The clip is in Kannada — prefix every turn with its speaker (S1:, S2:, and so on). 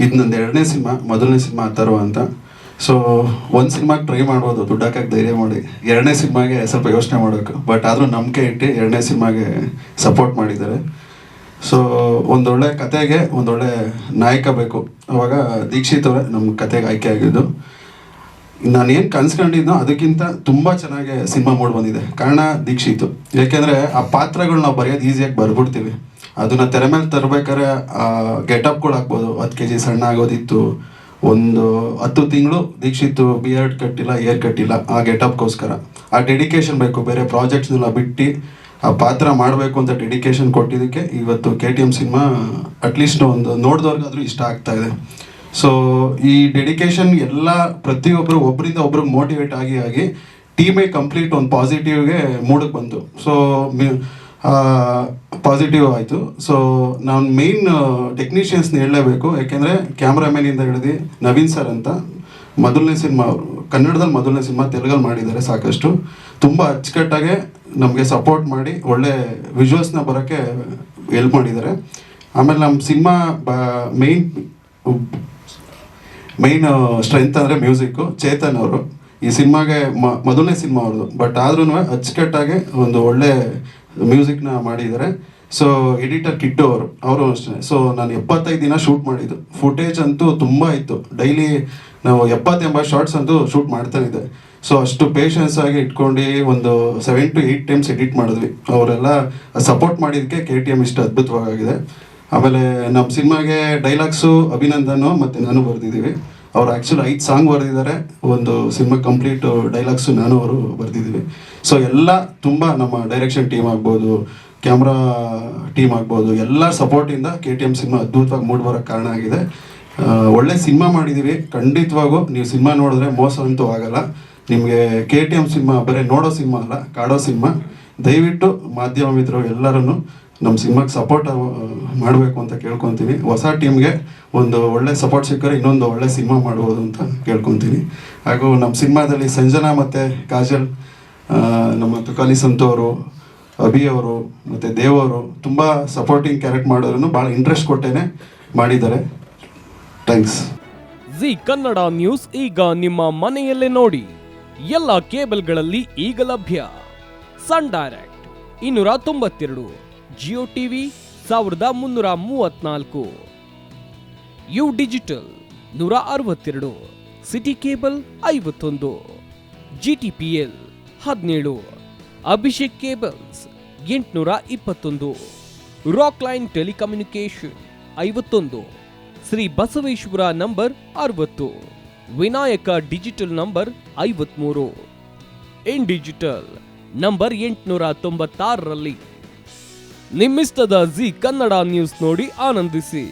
S1: ಇದು ನಂದು 2ನೇ ಸಿನಿಮಾ, ಮೊದಲನೇ ಸಿನಿಮಾ ಅಥರ್ವ ಅಂತ. ಸೊ ಒಂದು ಸಿನಿಮಾಗೆ ಟ್ರೈ ಮಾಡ್ಬೋದು, ದುಡ್ಡು ಹಾಕಕ್ಕೆ ಧೈರ್ಯ ಮಾಡಿ. 2ನೇ ಸಿನಿಮಾಗೆ ಸ್ವಲ್ಪ ಯೋಚನೆ ಮಾಡಬೇಕು, ಬಟ್ ಆದರೂ ನಂಬಿಕೆ ಇಟ್ಟು 2ನೇ ಸಿನಿಮಾಗೆ ಸಪೋರ್ಟ್ ಮಾಡಿದ್ದಾರೆ. ಸೊ ಒಂದೊಳ್ಳೆ ಕತೆಗೆ ಒಂದೊಳ್ಳೆ ನಾಯಕ ಬೇಕು. ಅವಾಗ ದೀಕ್ಷಿತ್ ಅವರೇ ನಮ್ಮ ಕತೆಗೆ ಆಯ್ಕೆ ಆಗಿದ್ದು. ನಾನೇನು ಕನ್ಸ್ಕೊಂಡಿದ್ನೋ ಅದಕ್ಕಿಂತ ತುಂಬ ಚೆನ್ನಾಗಿ ಸಿನಿಮಾ ಮೂಡ್ ಬಂದಿದೆ. ಕಾರಣ ದೀಕ್ಷಿತ್. ಯಾಕೆಂದರೆ ಆ ಪಾತ್ರಗಳು ನಾವು ಬರೆಯೋದು ಈಸಿಯಾಗಿ ಬರ್ಬಿಡ್ತೀವಿ. ಅದನ್ನು ತೆರೆ ಮೇಲೆ ತರಬೇಕಾದ್ರೆ ಗೆಟಪ್ಗಳು ಹಾಕ್ಬೋದು. 10 kg ಸಣ್ಣ ಆಗೋದಿತ್ತು, ಒಂದು 10 ತಿಂಗಳು ದೀಕ್ಷಿತ್ ಬಿಯರ್ಡ್ ಕಟ್ಟಿಲ್ಲ, ಏರ್ ಕಟ್ಟಿಲ್ಲ, ಆ ಗೆಟಪ್ಗೋಸ್ಕರ. ಆ ಡೆಡಿಕೇಶನ್ ಬೇಕು. ಬೇರೆ ಪ್ರಾಜೆಕ್ಟ್ಸ್ನೆಲ್ಲ ಬಿಟ್ಟು ಆ ಪಾತ್ರ ಮಾಡಬೇಕು ಅಂತ ಡೆಡಿಕೇಶನ್ ಕೊಟ್ಟಿದ್ದಕ್ಕೆ ಇವತ್ತು KTM ಸಿನಿಮಾ ಅಟ್ಲೀಸ್ಟ್ ಒಂದು ನೋಡಿದವ್ರಿಗಾದ್ರೂ ಇಷ್ಟ ಆಗ್ತಾ ಇದೆ. ಸೊ ಈ ಡೆಡಿಕೇಶನ್ ಎಲ್ಲ ಪ್ರತಿಯೊಬ್ಬರು ಒಬ್ಬರಿಂದ ಒಬ್ರಿಗೆ ಮೋಟಿವೇಟ್ ಆಗಿ ಟೀಮೇ ಕಂಪ್ಲೀಟ್ ಒಂದು ಪಾಸಿಟಿವ್ಗೆ ಮೂಡಕ್ಕೆ ಬಂತು. ಸೊ ಪಾಸಿಟಿವ್ ಆಯಿತು. ಸೊ ನಾನು ಮೇಯ್ನ್ ಟೆಕ್ನಿಷಿಯನ್ಸ್ನ ಹೇಳಲೇಬೇಕು. ಯಾಕೆಂದರೆ ಕ್ಯಾಮ್ರಾಮೇನಿಂದ ಹಿಡಿದು ನವೀನ್ ಸರ್ ಅಂತ ಮೊದಲನೇ ಸಿನಿಮಾ, ಅವರು ಕನ್ನಡದಲ್ಲಿ ಮೊದಲನೇ ಸಿನಿಮಾ, ತೆಲುಗಲ್ಲಿ ಮಾಡಿದ್ದಾರೆ. ಸಾಕಷ್ಟು ತುಂಬ ಅಚ್ಚುಕಟ್ಟಾಗೆ ನಮಗೆ ಸಪೋರ್ಟ್ ಮಾಡಿ ಒಳ್ಳೆ ವಿಜುವಲ್ಸ್ನ ಬರೋಕ್ಕೆ ಹೆಲ್ಪ್ ಮಾಡಿದ್ದಾರೆ. ಆಮೇಲೆ ನಮ್ಮ ಸಿನಿಮಾ ಮೈನ್ ಸ್ಟ್ರೆಂತ್ ಅಂದರೆ ಮ್ಯೂಸಿಕ್ಕು. ಚೇತನ್ ಅವರು ಈ ಸಿನಿಮಾಗೆ ಮೊದಲನೇ ಸಿನಿಮಾ ಅವ್ರದ್ದು, ಬಟ್ ಆದ್ರೂ ಅಚ್ಚುಕಟ್ಟಾಗಿ ಒಂದು ಒಳ್ಳೆ ಮ್ಯೂಸಿಕ್ನ ಮಾಡಿದ್ದಾರೆ. ಸೊ ಎಡಿಟರ್ ಕಿಟ್ಟು ಅವರು ಅಷ್ಟೇ. ಸೊ ನಾನು 75 ದಿನ ಶೂಟ್ ಮಾಡಿದ್ದು. ಫುಟೇಜ್ ಅಂತೂ ತುಂಬ ಇತ್ತು. ಡೈಲಿ ನಾವು 70-80 ಶಾರ್ಟ್ಸ್ ಅಂತೂ ಶೂಟ್ ಮಾಡ್ತಾನಿದ್ದೆ. ಸೊ ಅಷ್ಟು ಪೇಷನ್ಸ್ ಆಗಿ ಇಟ್ಕೊಂಡು ಒಂದು 7 to 8 ಟೈಮ್ಸ್ ಎಡಿಟ್ ಮಾಡಿದ್ವಿ. ಅವರೆಲ್ಲ ಸಪೋರ್ಟ್ ಮಾಡಿದ್ದಕ್ಕೆ KTM ಇಷ್ಟು ಅದ್ಭುತವಾಗಿದೆ. ಆಮೇಲೆ ನಮ್ಮ ಸಿನಿಮಾಗೆ ಡೈಲಾಗ್ಸು ಅಭಿನಂದನು ಮತ್ತು ನಾನು ಬರೆದಿದ್ದೀವಿ. ಅವ್ರು ಆ್ಯಕ್ಚುಲಿ 5 ಸಾಂಗ್ ಬರೆದಿದ್ದಾರೆ. ಒಂದು ಸಿನಿಮಾ ಕಂಪ್ಲೀಟ್ ಡೈಲಾಗ್ಸು ನಾನು ಅವರು ಬರೆದಿದ್ದೀವಿ. ಸೊ ಎಲ್ಲ ತುಂಬ ನಮ್ಮ ಡೈರೆಕ್ಷನ್ ಟೀಮ್ ಆಗ್ಬೋದು, ಕ್ಯಾಮ್ರಾ ಟೀಮ್ ಆಗ್ಬೋದು, ಎಲ್ಲ ಸಪೋರ್ಟಿಂದ KTM ಸಿನಿಮಾ ಅದ್ಭುತವಾಗಿ ಮೂಡಿ ಬರೋಕ್ಕೆ ಕಾರಣ ಆಗಿದೆ. ಒಳ್ಳೆ ಸಿನಿಮಾ ಮಾಡಿದ್ದೀವಿ. ಖಂಡಿತವಾಗೂ ನೀವು ಸಿನಿಮಾ ನೋಡಿದ್ರೆ ಮೋಸ ಅಂತೂ ಆಗಲ್ಲ. ನಿಮಗೆ KTM ಸಿನಿಮಾ ಬರೀ ನೋಡೋ ಸಿನಿಮಾ ಅಲ್ಲ, ಕಾಡೋ ಸಿನಿಮಾ. ದಯವಿಟ್ಟು ಮಾಧ್ಯಮ ಮಿತ್ರರು ಎಲ್ಲರೂ ನಮ್ಮ ಸಿನಿಮಾಗೆ ಸಪೋರ್ಟ್ ಮಾಡಬೇಕು ಅಂತ ಕೇಳ್ಕೊತೀನಿ. ಹೊಸ ಟೀಮ್ಗೆ ಒಂದು ಒಳ್ಳೆ ಸಪೋರ್ಟ್ ಸಿಕ್ಕರೆ ಇನ್ನೊಂದು ಒಳ್ಳೆ ಸಿನಿಮಾ ಮಾಡ್ಬೋದು ಅಂತ ಕೇಳ್ಕೊತೀನಿ. ಹಾಗೂ ನಮ್ಮ ಸಿನಿಮಾದಲ್ಲಿ ಸಂಜನಾ ಮತ್ತು ಕಾಜಲ್, ನಮ್ಮ ತುಕಾಲಿ ಸಂತು ಅವರು, ಅಭಿ ಅವರು ಮತ್ತು ದೇವ್ ಅವರು ತುಂಬ ಸಪೋರ್ಟಿಂಗ್ ಕ್ಯಾರೆಕ್ಟ್ ಮಾಡೋರು ಭಾಳ ಇಂಟ್ರೆಸ್ಟ್ ಕೊಟ್ಟೇನೆ ಮಾಡಿದ್ದಾರೆ. ಥ್ಯಾಂಕ್ಸ್.
S2: ಜಿ ಕನ್ನಡ ನ್ಯೂಸ್ ಈಗ ನಿಮ್ಮ ಮನೆಯಲ್ಲೇ ನೋಡಿ. ಎಲ್ಲ ಕೇಬಲ್ಗಳಲ್ಲಿ ಈಗ ಲಭ್ಯ. Sun direct 292, Jio TV 1334, U digital 162, city cable 51, GTPL 17, Abhishek cables 821, rock line telecommunication 51, Shri Basaveshwara number 60, Vinayaka digital number 53, in digital number 896ರಲ್ಲಿ. ನಿಮ್ಮಿಸ್ತದ ಜಿ ಕನ್ನಡ ನ್ಯೂಸ್ ನೋಡಿ ಆನಂದಿಸಿ.